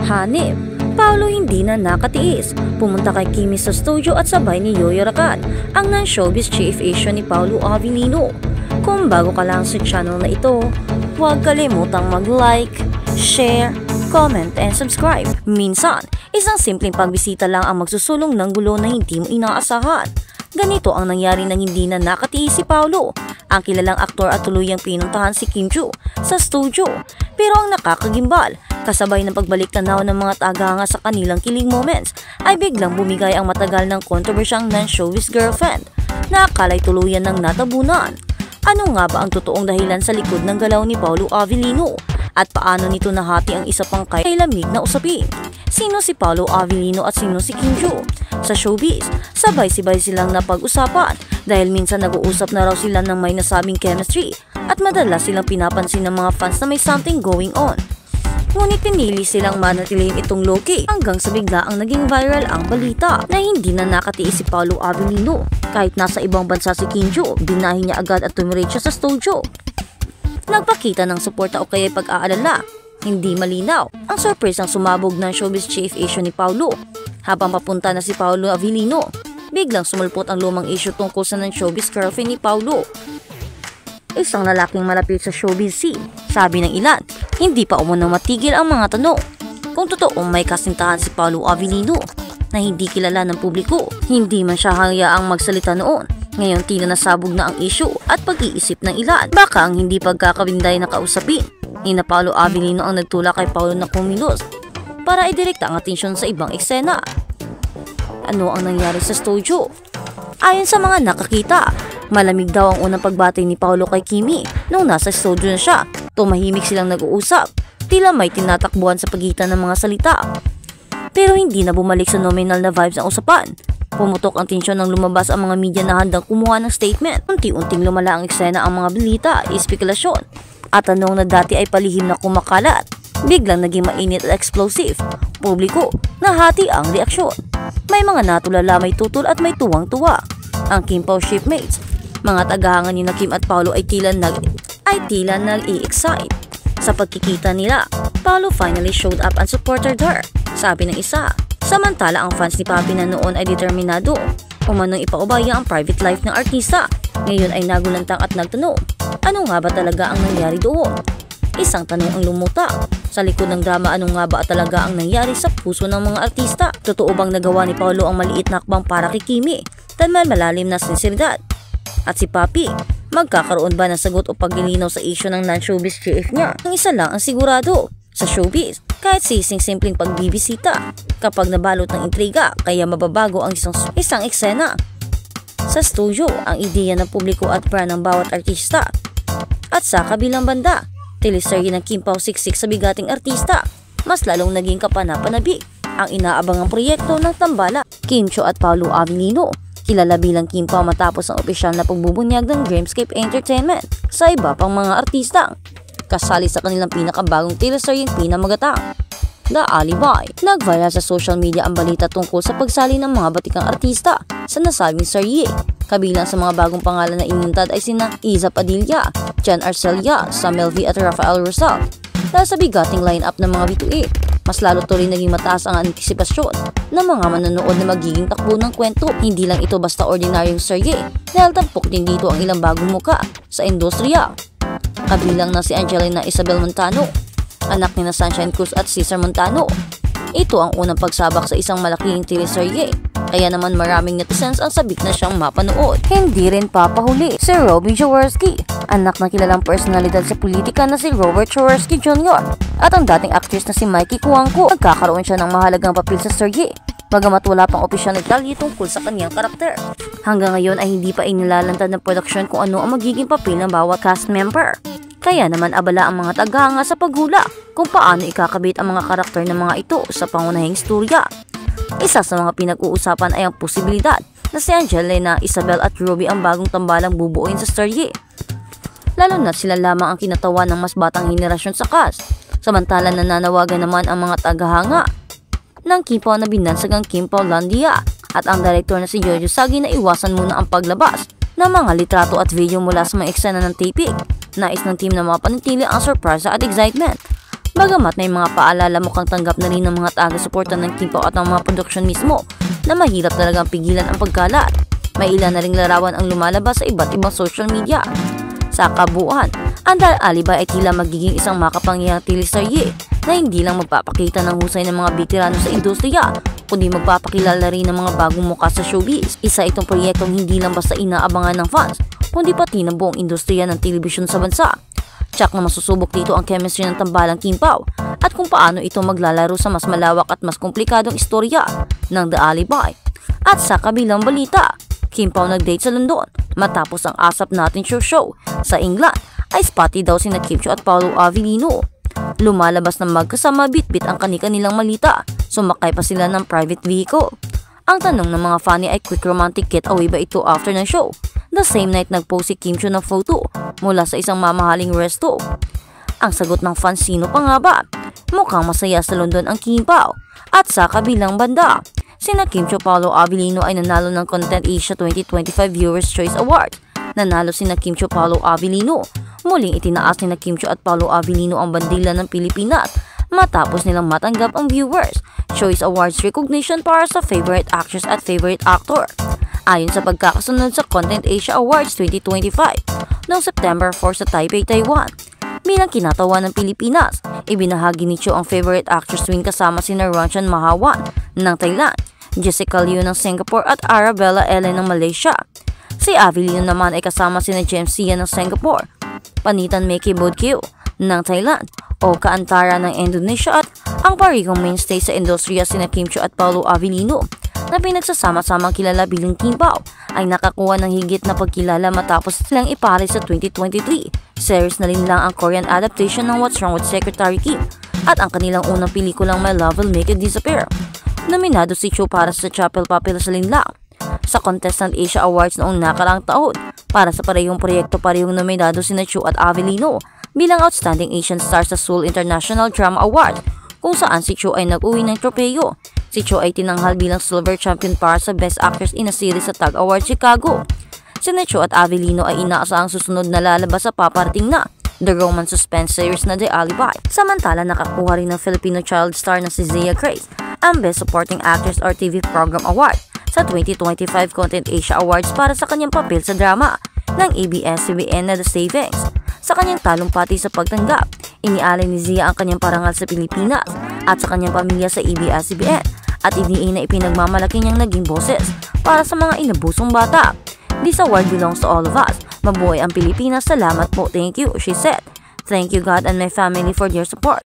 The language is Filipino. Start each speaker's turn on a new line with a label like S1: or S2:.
S1: Hanip, Paolo hindi na nakatiis. Pumunta kay Kimi sa studio at sabay ni Yoyo Rakan, ang non-showbiz chief Asian ni Paolo Avellino. Kung bago ka lang sa channel na ito, huwag kalimutang mag-like, share, comment, and subscribe. Minsan, isang simpleng pagbisita lang ang magsusulong ng gulo na hindi mo inaasahan. Ganito ang nangyari nang hindi na nakatiis si Paolo. Ang kilalang aktor at tuluyang pinuntahan si Kim Joo sa studio. Pero ang nakakagimbal, kasabay ng pagbalik tanaw ng mga tagahanga sa kanilang kilig moments, ay biglang bumigay ang matagal ng kontrobersyang non-showbiz girlfriend na akala'y tuluyan ng natabunan. Ano nga ba ang totoong dahilan sa likod ng galaw ni Paolo Avellino? At paano nito nahati ang isa pang kay lamig na usapin? Sino si Paolo Avellino at sino si Kim Joo? Sa showbiz, sabay-sibay silang napag-usapan dahil minsan nag-uusap na raw sila ng may nasabing chemistry at madalas silang pinapansin ng mga fans na may something going on. Ngunit pinili silang manatiling itong low-key hanggang sa bigla ang naging viral ang balita na hindi na nakatiis si Paolo Avellino. Kahit nasa ibang bansa si Kim Joo, binahin niya agad at tumiretso sa studio. Nagpakita ng suporta o kaya pag-aalala. Hindi malinaw ang surprise ang sumabog ng showbiz chief issue ni Paolo. Habang papunta na si Paolo Avellino, biglang sumulpot ang lumang issue tungkol sa non-showbiz girlfriend ni Paolo. Isang lalaking malapit sa showbiz scene, sabi ng ilan, hindi pa umunang matigil ang mga tanong. Kung totoong may kasintahan si Paolo Avellino na hindi kilala ng publiko, hindi man siya hayaang magsalita noon. Ngayon tila nasabog na ang issue at pag-iisip ng ilan. Baka ang hindi pagkakabinday na kausapin ni na Paolo Avellino ang nagtulak kay Paolo na kumilos para idirekta ang atensyon sa ibang eksena. Ano ang nangyari sa studio? Ayon sa mga nakakita, malamig daw ang unang pagbati ni Paolo kay Kimi nung nasa studio na siya. Tumahimik silang nag-uusap, tila may tinatakbuhan sa pagitan ng mga salita. Pero hindi na bumalik sa nominal na vibes ang usapan. Pumutok ang tensyon nang lumabas ang mga media na handang kumuha ng statement. Unti-unting lumala ang eksena ang mga balita, espekulasyon, at tanong na dati ay palihim na kumakalat. Biglang naging mainit at explosive. Publiko, nahati ang reaksyon. May mga natulala, may tutol at may tuwang-tuwa. Ang Kim Pao shipmates, mga tagahangan ni na Kim at Paolo ay tila nag-i-excite. Sa pagkikita nila, Paolo finally showed up and supported her, sabi ng isa. Samantala ang fans ni Papi na noon ay determinado umanong ipaubaya ang private life ng artista. Ngayon ay nagulantang at nagtanong, ano nga ba talaga ang nangyari doon? Isang tanong ang lumutang. Sa likod ng drama, ano nga ba talaga ang nangyari sa puso ng mga artista? Totoo bang nagawa ni Paolo ang maliit na akbang para kay Kimi dahil may malalim na sinseridad? At si Papi, magkakaroon ba ng sagot o paglilinaw sa issue ng non-showbiz chief niya? Ang isa lang ang sigurado, sa showbiz, kahit simpleng pagbibisita, kapag nabalot ng intriga, kaya mababago ang isang eksena. Sa studio, ang ideya ng publiko at brand ng bawat artista. At sa kabilang banda, teleserye ng Kim Pao Siksik sa bigating artista, mas lalong naging kapanapanabik ang inaabangang proyekto ng tambala. Kim Joo at Paolo Avellino, kilala bilang Kim Pao matapos ang opisyal na pagbubunyag ng Dreamscape Entertainment sa iba pang mga artista. Kasali sa kanilang pinakabagong teleseryeng pinamagatang, The Alibi. Nag-viral sa social media ang balita tungkol sa pagsali ng mga batikang artista sa nasabing serye. Kabilang sa mga bagong pangalan na inintad ay sina Iza Padilla, Jan Arcelia, Samuel V at Rafael Rosal. Dahil sa bigating line-up ng mga bituin, mas lalo tuloy naging mataas ang antisipasyon ng mga manonood na magiging takbo ng kwento. Hindi lang ito basta ordinaryong serye dahil tampok din dito ang ilang bagong muka sa industriya. Kabilang na si Angelina Isabel Montano, anak ni na Sunshine Cruz at Cesar Montano. Ito ang unang pagsabak sa isang malaking teleserye, kaya naman maraming netizens ang sabik na siyang mapanood. Hindi rin papahuli si Robin Jaworski, anak ng kilalang personalidad sa politika na si Robert Jaworski Jr. at ang dating actress na si Mikey Cuangco. Nagkakaroon siya ng mahalagang papel sa serye, bagamat wala pang opisyal na detalye tungkol sa kanyang karakter. Hanggang ngayon ay hindi pa inilalantad ng production kung ano ang magiging papel ng bawat cast member. Kaya naman abala ang mga tagahanga sa paghula kung paano ikakabit ang mga karakter ng mga ito sa pangunahing storya. Isa sa mga pinag-uusapan ay ang posibilidad na si Angelina Isabel at Ruby ang bagong tambalang bubuuin sa serye. Lalo na sila lamang ang kinatawan ng mas batang henerasyon sa cast. Samantala nananawagan naman ang mga tagahanga ng Kim Pao na binansagang Kim Pao Landia at ang direktor na si Jojo Sagi na iwasan muna ang paglabas ng mga litrato at video mula sa mga eksena ng taping. Nais ng team na mapanatili ang surprise at excitement. Bagamat may mga paalala, mukhang tanggap na rin ng mga taga-suporta ng Kim Pao at ng mga production mismo na mahirap talagang pigilan ang pagkalat. May ilan na ring larawan ang lumalabas sa iba't ibang social media. Sa kabuuan, ang The Alibi ay tila magiging isang makapangyahang teleserye na hindi lang magpapakita ng husay ng mga veterano sa industriya, kundi magpapakilala rin ng mga bagong muka sa showbiz. Isa itong proyektong hindi lang basta inaabangan ng fans, kundi pati ng buong industriya ng telebisyon sa bansa. Tsak na masusubok dito ang chemistry ng tambalang Kim Pao at kung paano ito maglalaro sa mas malawak at mas komplikadong istorya ng The Alibi. At sa kabilang balita, Kim Pao nag-date sa London matapos ang ASAP Natin show sa England ay spotty daw sina Kim Chiu at Paolo Avellino. Lumalabas na magkasama bitbit ang kani-kanilang malita, sumakay pa sila ng private vehicle. Ang tanong ng mga fan ay quick romantic getaway ba ito after ng show? The same night nag-post si Kim Chiu ng photo mula sa isang mamahaling resto. Ang sagot ng fans, sino pa nga ba? Mukhang masaya sa London ang Kim Pao. At sa kabilang banda, sina Kim Chiu Paolo Avellino ay nanalo ng Content Asia 2025 Viewers Choice Award. Nanalo sina Kim Chiu Paolo Avellino. Muling itinaas ni Kim Chiu at Paolo Avellino ang bandila ng Pilipinas matapos nilang matanggap ang Viewers Choice Awards recognition para sa Favorite Actress at Favorite Actor. Ayon sa pagkakasunod sa Content Asia Awards 2025 noong September 4 sa Taipei, Taiwan. Bilang kinatawa ng Pilipinas, ibinahagi ni Chiu ang Favorite Actress win kasama sina Ranchan Mahawan ng Thailand, Jessica Liu ng Singapore at Arabella Ellen ng Malaysia. Si Avellino naman ay kasama sina James Sia ng Singapore, Panitan Meki Bodkeo ng Thailand, Oka Antara ng Indonesia at ang parehong mainstay sa industriya sina Kim Chiu at Paolo Avellino na pinagsasama-samang kilala bilang Kim Pao ay nakakuha ng higit na pagkilala matapos silang ipare sa 2023. Series na rin lang ang Korean adaptation ng What's Wrong with Secretary Kim at ang kanilang unang pelikulang My Love Will Make It Disappear. Nominado si Chiu para sa Chapel Papel sa linlang sa Contestant Asia Awards noong nakaraang taon. Para sa parehong proyekto, parehong nominado sina Chiu at Avellino bilang Outstanding Asian Star sa Seoul International Drama Award, kung saan si Chiu ay nag-uwi ng tropeyo. Si Chiu ay tinanghal bilang Silver Champion para sa Best Actress in a Series sa TAG Awards Chicago. Sina Chiu at Avellino ay inaasahang susunod na lalabas sa paparating na The Romance Suspense Series na The Alibi. Samantala, nakakuha rin ng Filipino child star na si Zia Grace ang Best Supporting Actress or TV Program Award sa 2025 Content Asia Awards para sa kanyang papel sa drama ng ABS-CBN na The Savings. Sa kanyang talumpati sa pagtanggap, inialay ni Zia ang kanyang parangal sa Pilipinas at sa kanyang pamilya sa ABS-CBN at iniin na ipinagmamalaki niyang naging boses para sa mga inabusong bata. This award belongs to all of us. Mabuhay ang Pilipinas. Salamat po. Thank you, she said. Thank you God and my family for their support.